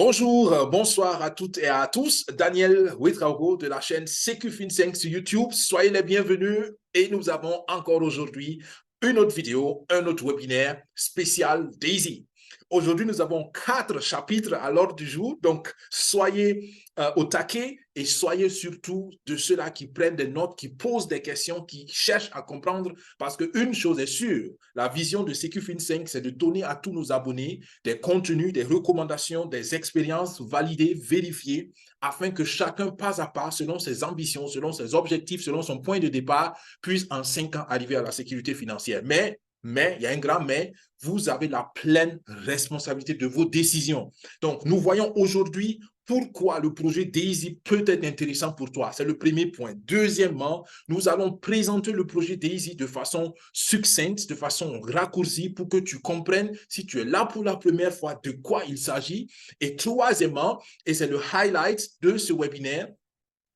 Bonjour, bonsoir à toutes et à tous. Daniel Ouedraogo de la chaîne CQFin5 sur YouTube. Soyez les bienvenus et nous avons encore aujourd'hui une autre vidéo, un autre webinaire spécial Daisy. Aujourd'hui, nous avons 4 chapitres à l'ordre du jour, donc soyez au taquet et soyez surtout de ceux-là qui prennent des notes, qui posent des questions, qui cherchent à comprendre, parce qu'une chose est sûre, la vision de CQFin5, c'est de donner à tous nos abonnés des contenus, des recommandations, des expériences validées, vérifiées, afin que chacun, pas à pas, selon ses ambitions, selon ses objectifs, selon son point de départ, puisse en 5 ans arriver à la sécurité financière. Mais, il y a un grand mais, vous avez la pleine responsabilité de vos décisions. Donc, nous voyons aujourd'hui pourquoi le projet Daisy peut être intéressant pour toi. C'est le premier point. Deuxièmement, nous allons présenter le projet Daisy de façon succincte, de façon raccourcie pour que tu comprennes, si tu es là pour la première fois, de quoi il s'agit. Et troisièmement, et c'est le highlight de ce webinaire,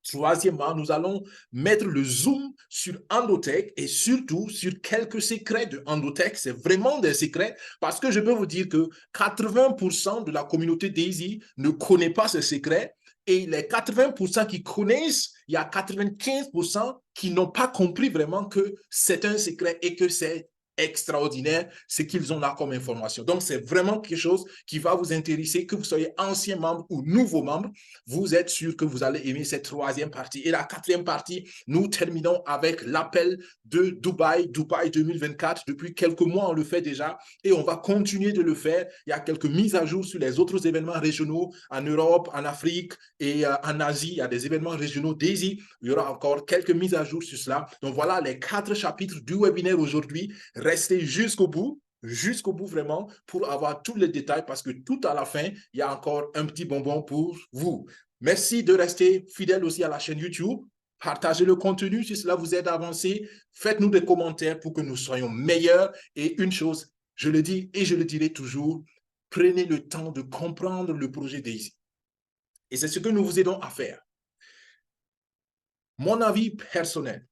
troisièmement, nous allons mettre le zoom sur Endotech et surtout sur quelques secrets de Endotech. C'est vraiment des secrets parce que je peux vous dire que 80% de la communauté Daisy ne connaît pas ces secrets et les 80% qui connaissent, il y a 95% qui n'ont pas compris vraiment que c'est un secret et que c'est extraordinaire ce qu'ils ont là comme information. Donc, c'est vraiment quelque chose qui va vous intéresser, que vous soyez ancien membre ou nouveau membre. Vous êtes sûr que vous allez aimer cette troisième partie. Et la quatrième partie, nous terminons avec l'appel de Dubaï 2024. Depuis quelques mois, on le fait déjà et on va continuer de le faire. Il y a quelques mises à jour sur les autres événements régionaux en Europe, en Afrique et en Asie. Il y a des événements régionaux Daisy. Il y aura encore quelques mises à jour sur cela. Donc voilà les 4 chapitres du webinaire aujourd'hui. Restez jusqu'au bout vraiment pour avoir tous les détails parce que tout à la fin, il y a encore un petit bonbon pour vous. Merci de rester fidèle aussi à la chaîne YouTube. Partagez le contenu si cela vous aide à avancer. Faites-nous des commentaires pour que nous soyons meilleurs. Et une chose, je le dis et je le dirai toujours, prenez le temps de comprendre le projet Daisy. Et c'est ce que nous vous aidons à faire. Mon avis personnel,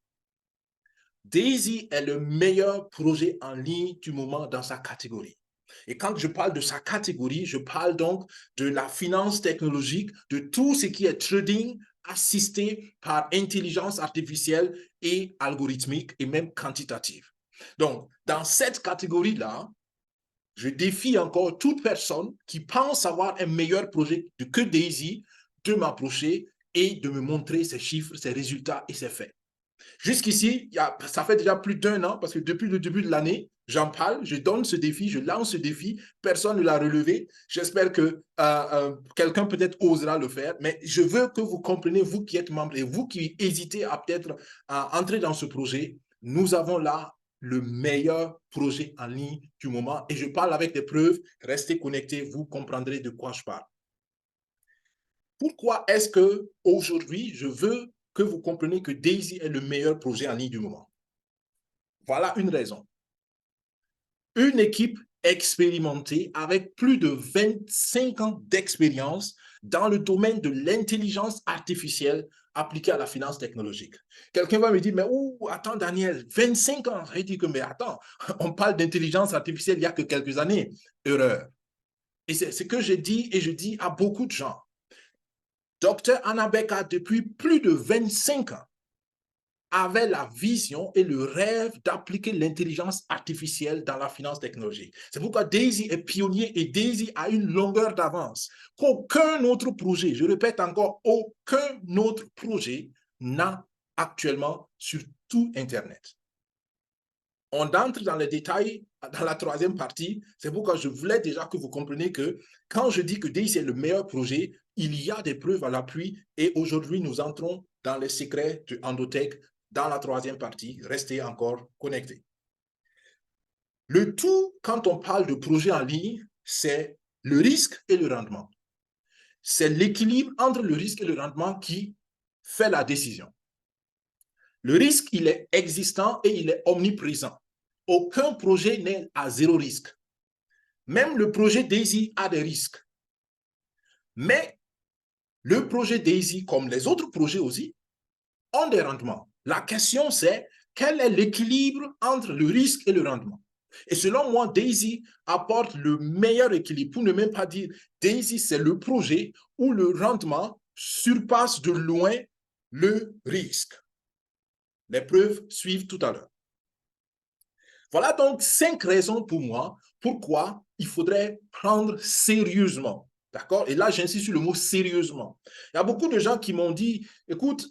Daisy est le meilleur projet en ligne du moment dans sa catégorie. Et quand je parle de sa catégorie, je parle donc de la finance technologique, de tout ce qui est trading assisté par intelligence artificielle et algorithmique et même quantitative. Donc, dans cette catégorie-là, je défie encore toute personne qui pense avoir un meilleur projet que Daisy de m'approcher et de me montrer ses chiffres, ses résultats et ses faits. Jusqu'ici, ça fait déjà plus d'1 an, parce que depuis le début de l'année, j'en parle, je donne ce défi, je lance ce défi, personne ne l'a relevé. J'espère que quelqu'un peut-être osera le faire, mais je veux que vous compreniez, vous qui êtes membre et vous qui hésitez à peut-être entrer dans ce projet, nous avons là le meilleur projet en ligne du moment et je parle avec des preuves. Restez connectés, vous comprendrez de quoi je parle. Pourquoi est-ce qu'aujourd'hui, je veux que vous compreniez que Daisy est le meilleur projet en ligne du moment? Voilà une raison. Une équipe expérimentée avec plus de 25 ans d'expérience dans le domaine de l'intelligence artificielle appliquée à la finance technologique. Quelqu'un va me dire, mais attends Daniel, 25 ans, je dis que, mais attends, on parle d'intelligence artificielle il y a que quelques années. Erreur. Et c'est ce que je dis et je dis à beaucoup de gens. Dr Anna Beck, depuis plus de 25 ans, avait la vision et le rêve d'appliquer l'intelligence artificielle dans la finance technologique. C'est pourquoi Daisy est pionnier et Daisy a une longueur d'avance qu'aucun autre projet, je répète encore, aucun autre projet n'a actuellement sur tout Internet. On entre dans les détails dans la troisième partie. C'est pourquoi je voulais déjà que vous compreniez que quand je dis que Daisy est le meilleur projet, il y a des preuves à l'appui et aujourd'hui, nous entrons dans les secrets de Endotech dans la troisième partie. Restez encore connectés. Le tout, quand on parle de projet en ligne, c'est le risque et le rendement. C'est l'équilibre entre le risque et le rendement qui fait la décision. Le risque, il est existant et il est omniprésent. Aucun projet n'est à zéro risque. Même le projet Daisy a des risques. Mais le projet Daisy, comme les autres projets aussi, ont des rendements. La question, c'est quel est l'équilibre entre le risque et le rendement? Et selon moi, Daisy apporte le meilleur équilibre, pour ne même pas dire Daisy, c'est le projet où le rendement surpasse de loin le risque. Les preuves suivent tout à l'heure. Voilà donc 5 raisons pour moi pourquoi il faudrait prendre sérieusement. D'accord? Et là, j'insiste sur le mot sérieusement. Il y a beaucoup de gens qui m'ont dit, écoute,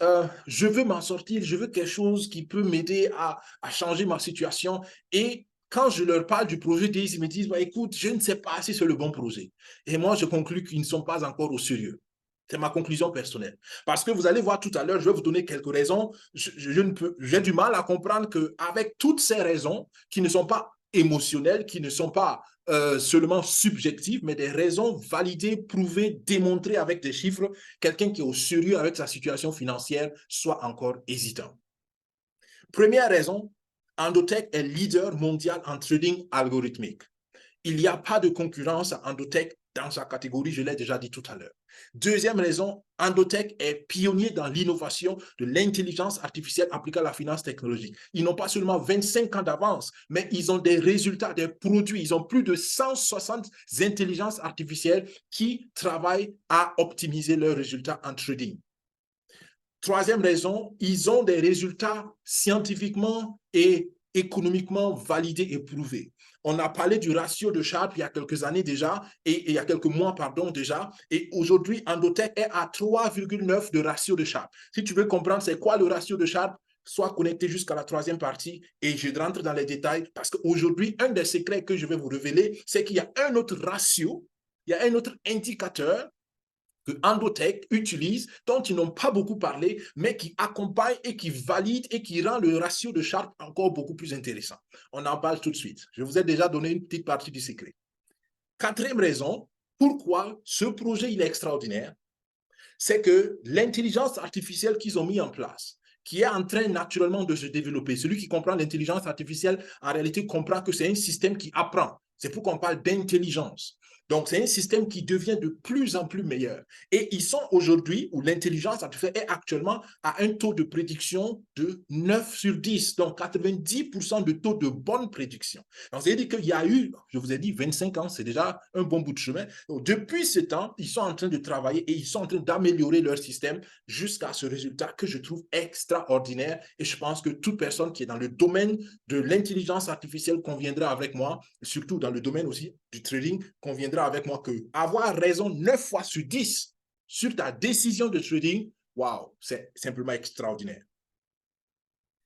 je veux m'en sortir, je veux quelque chose qui peut m'aider à changer ma situation. Et quand je leur parle du projet DIS, ils me disent, bah, écoute, je ne sais pas si c'est le bon projet. Et moi, je conclus qu'ils ne sont pas encore au sérieux. C'est ma conclusion personnelle. Parce que vous allez voir tout à l'heure, je vais vous donner quelques raisons. J'ai du mal à comprendre qu'avec toutes ces raisons qui ne sont pas émotionnelles, qui ne sont pas seulement subjectives, mais des raisons validées, prouvées, démontrées avec des chiffres, quelqu'un qui est au sérieux avec sa situation financière soit encore hésitant. Première raison, Endotech est leader mondial en trading algorithmique. Il n'y a pas de concurrence à Endotech dans sa catégorie, je l'ai déjà dit tout à l'heure. Deuxième raison, Endotech est pionnier dans l'innovation de l'intelligence artificielle appliquée à la finance technologique. Ils n'ont pas seulement 25 ans d'avance, mais ils ont des résultats, des produits. Ils ont plus de 160 intelligences artificielles qui travaillent à optimiser leurs résultats en trading. Troisième raison, ils ont des résultats scientifiquement et économiquement validés et prouvés. On a parlé du ratio de Sharpe il y a quelques années déjà, et il y a quelques mois, pardon, déjà, et aujourd'hui, Endotech est à 3,9 de ratio de Sharpe. Si tu veux comprendre c'est quoi le ratio de Sharpe, sois connecté jusqu'à la troisième partie et je rentre dans les détails parce qu'aujourd'hui, un des secrets que je vais vous révéler, c'est qu'il y a un autre ratio, il y a un autre indicateur que Endotech utilise, dont ils n'ont pas beaucoup parlé, mais qui accompagne et qui valide et qui rend le ratio de Sharpe encore beaucoup plus intéressant. On en parle tout de suite. Je vous ai déjà donné une petite partie du secret. Quatrième raison, pourquoi ce projet il est extraordinaire, c'est que l'intelligence artificielle qu'ils ont mis en place, qui est en train naturellement de se développer, celui qui comprend l'intelligence artificielle, en réalité comprend que c'est un système qui apprend. C'est pourquoi on parle d'intelligence. Donc, c'est un système qui devient de plus en plus meilleur. Et ils sont aujourd'hui, où l'intelligence artificielle est actuellement à un taux de prédiction de 9 sur 10, donc 90% de taux de bonne prédiction. Donc, c'est-à-dire qu'il y a eu, je vous ai dit, 25 ans, c'est déjà un bon bout de chemin. Donc, depuis ce temps, ils sont en train de travailler et ils sont en train d'améliorer leur système jusqu'à ce résultat que je trouve extraordinaire. Et je pense que toute personne qui est dans le domaine de l'intelligence artificielle conviendra avec moi, surtout dans le domaine aussi du trading, conviendra avec moi que avoir raison 9 fois sur 10 sur ta décision de trading, waouh, c'est simplement extraordinaire.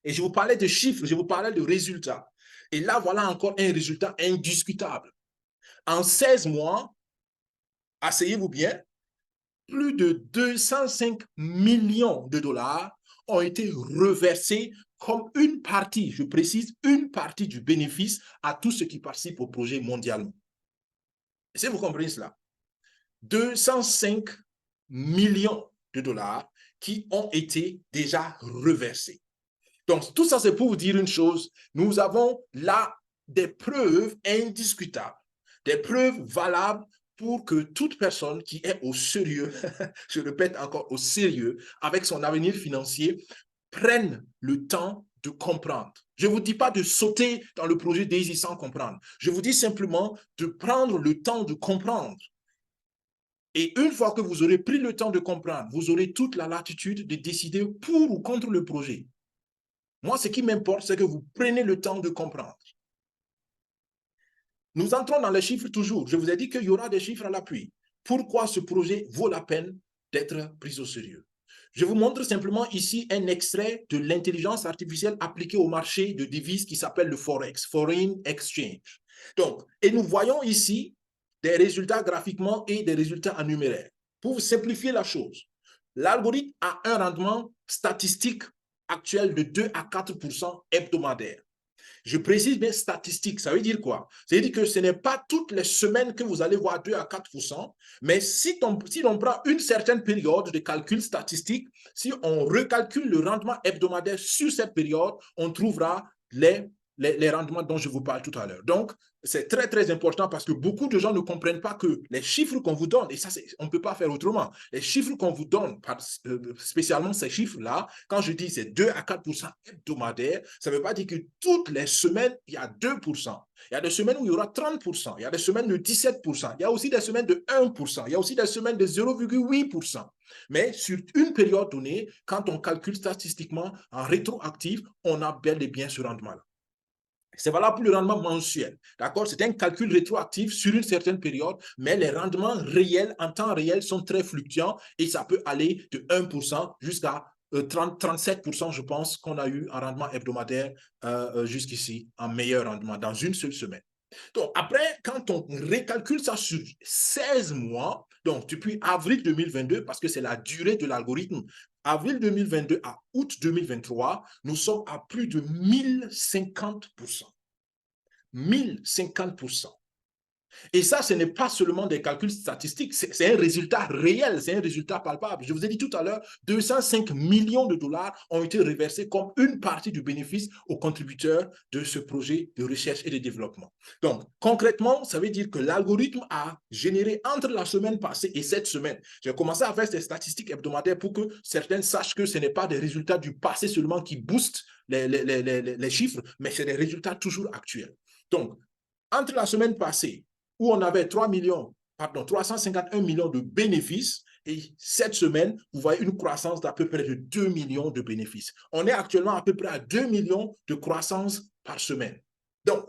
Et je vous parlais de chiffres, je vous parlais de résultats. Et là, voilà encore un résultat indiscutable. En 16 mois, asseyez-vous bien, plus de 205 millions de dollars ont été reversés comme une partie, je précise, une partie du bénéfice à tous ceux qui participent au projet mondialement. Est-ce que vous comprenez cela? 205 millions de dollars qui ont été déjà reversés. Donc, tout ça, c'est pour vous dire une chose. Nous avons là des preuves indiscutables, des preuves valables pour que toute personne qui est au sérieux, je répète encore, au sérieux, avec son avenir financier, prenne le temps de comprendre. Je ne vous dis pas de sauter dans le projet Daisy sans comprendre. Je vous dis simplement de prendre le temps de comprendre. Et une fois que vous aurez pris le temps de comprendre, vous aurez toute la latitude de décider pour ou contre le projet. Moi, ce qui m'importe, c'est que vous preniez le temps de comprendre. Nous entrons dans les chiffres toujours. Je vous ai dit qu'il y aura des chiffres à l'appui. Pourquoi ce projet vaut la peine d'être pris au sérieux? Je vous montre simplement ici un extrait de l'intelligence artificielle appliquée au marché de devises qui s'appelle le Forex, Foreign Exchange. Donc, et nous voyons ici des résultats graphiquement et des résultats en numéraire. Pour vous simplifier la chose, l'algorithme a un rendement statistique actuel de 2 à 4% hebdomadaire. Je précise bien statistique, ça veut dire quoi? Ça veut dire que ce n'est pas toutes les semaines que vous allez voir 2 à 4%, mais si on prend une certaine période de calcul statistique, si on recalcule le rendement hebdomadaire sur cette période, on trouvera les rendements dont je vous parle tout à l'heure. Donc, c'est très, très important parce que beaucoup de gens ne comprennent pas que les chiffres qu'on vous donne, et ça, on ne peut pas faire autrement, les chiffres qu'on vous donne, spécialement ces chiffres-là, quand je dis c'est 2 à 4% hebdomadaires, ça ne veut pas dire que toutes les semaines, il y a 2%. Il y a des semaines où il y aura 30%, il y a des semaines de 17%, il y a aussi des semaines de 1%, il y a aussi des semaines de 0,8%. Mais sur une période donnée, quand on calcule statistiquement en rétroactif, on a bel et bien ce rendement-là. C'est valable pour le rendement mensuel. D'accord? C'est un calcul rétroactif sur une certaine période, mais les rendements réels, en temps réel, sont très fluctuants et ça peut aller de 1% jusqu'à 37%, je pense, qu'on a eu en rendement hebdomadaire jusqu'ici, en meilleur rendement dans une seule semaine. Donc, après, quand on récalcule ça sur 16 mois, donc depuis avril 2022, parce que c'est la durée de l'algorithme, avril 2022 à août 2023, nous sommes à plus de 1050%. 1050%. Et ça, ce n'est pas seulement des calculs statistiques, c'est un résultat réel, c'est un résultat palpable. Je vous ai dit tout à l'heure, 205 millions de dollars ont été reversés comme une partie du bénéfice aux contributeurs de ce projet de recherche et de développement. Donc, concrètement, ça veut dire que l'algorithme a généré entre la semaine passée et cette semaine. J'ai commencé à faire ces statistiques hebdomadaires pour que certains sachent que ce n'est pas des résultats du passé seulement qui boostent les chiffres, mais c'est des résultats toujours actuels. Donc, entre la semaine passée, où on avait 351 millions de bénéfices, et cette semaine, vous voyez une croissance d'à peu près de 2 millions de bénéfices. On est actuellement à peu près à 2 millions de croissance par semaine. Donc,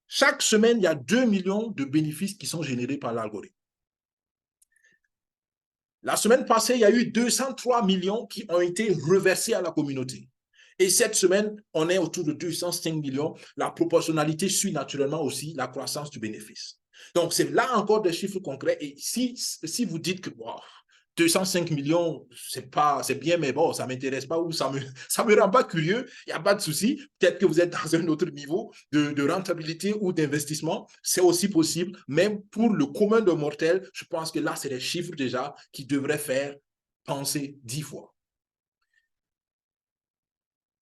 chaque semaine, il y a 2 millions de bénéfices qui sont générés par l'algorithme. La semaine passée, il y a eu 203 millions qui ont été reversés à la communauté. Et cette semaine, on est autour de 205 millions. La proportionnalité suit naturellement aussi la croissance du bénéfice. Donc, c'est là encore des chiffres concrets. Et si vous dites que wow, 205 millions, c'est bien, mais bon, ça ne m'intéresse pas ou ça me rend pas curieux, il n'y a pas de souci. Peut-être que vous êtes dans un autre niveau de rentabilité ou d'investissement. C'est aussi possible. Même pour le commun de mortels, je pense que là, c'est des chiffres déjà qui devraient faire penser 10 fois.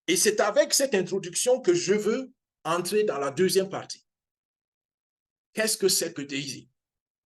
Et c'est avec cette introduction que je veux entrer dans la deuxième partie. Qu'est-ce que c'est que Daisy?